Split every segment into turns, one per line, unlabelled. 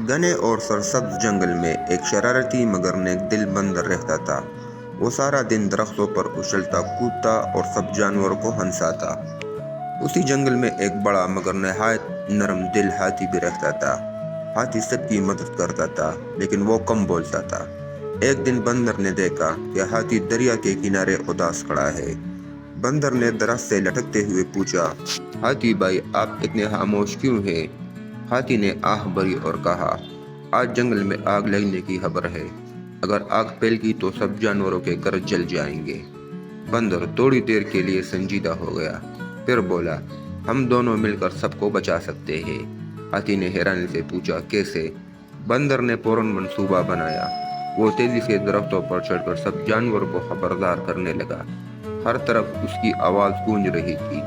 گھنے اور سرسبز جنگل میں ایک شرارتی مگر نیک دل بندر رہتا تھا۔ وہ سارا دن درختوں پر اچھلتا کودتا اور سب جانوروں کو ہنساتا۔ اسی جنگل میں ایک بڑا مگر نہایت نرم دل ہاتھی بھی رہتا تھا۔ ہاتھی سب کی مدد کرتا تھا لیکن وہ کم بولتا تھا۔ ایک دن بندر نے دیکھا کہ ہاتھی دریا کے کنارے اداس کھڑا ہے۔ بندر نے درخت سے لٹکتے ہوئے پوچھا، ہاتھی بھائی آپ اتنے خاموش کیوں ہیں؟ ہاتھی نے آہ بھری اور کہا، آج جنگل میں آگ لگنے کی خبر ہے۔ اگر آگ پھیل گئی تو سب جانوروں کے گھر جل جائیں گے۔ بندر تھوڑی دیر کے لیے سنجیدہ ہو گیا، پھر بولا، ہم دونوں مل کر سب کو بچا سکتے ہیں۔ ہاتھی نے حیرانی سے پوچھا، کیسے؟ بندر نے فوراً منصوبہ بنایا۔ وہ تیزی سے درختوں پر چڑھ کر سب جانوروں کو خبردار کرنے لگا۔ ہر طرف اس کی آواز گونج رہی تھی۔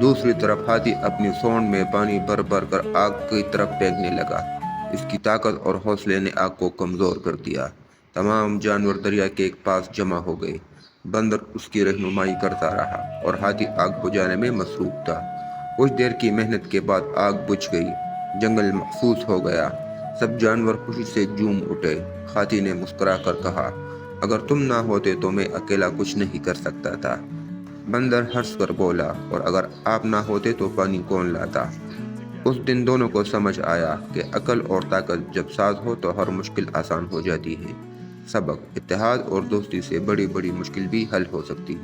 دوسری طرف ہاتھی اپنی سونڈ میں پانی بھر بھر کر آگ کی طرف پھینکنے لگا۔ اس کی طاقت اور حوصلے نے آگ کو کمزور کر دیا۔ تمام جانور دریا کے پاس جمع ہو گئے۔ بندر اس کی رہنمائی کرتا رہا اور ہاتھی آگ بجھانے میں مصروف تھا۔ کچھ دیر کی محنت کے بعد آگ بجھ گئی۔ جنگل محفوظ ہو گیا۔ سب جانور خوشی سے جھوم اٹھے۔ ہاتھی نے مسکرا کر کہا، اگر تم نہ ہوتے تو میں اکیلا کچھ نہیں کر سکتا تھا۔ بندر ہنس کر بولا، اور اگر آپ نہ ہوتے تو پانی کون لاتا؟ اس دن دونوں کو سمجھ آیا کہ عقل اور طاقت جب ساتھ ہو تو ہر مشکل آسان ہو جاتی ہے۔ سبق: اتحاد اور دوستی سے بڑی بڑی مشکل بھی حل ہو سکتی ہے۔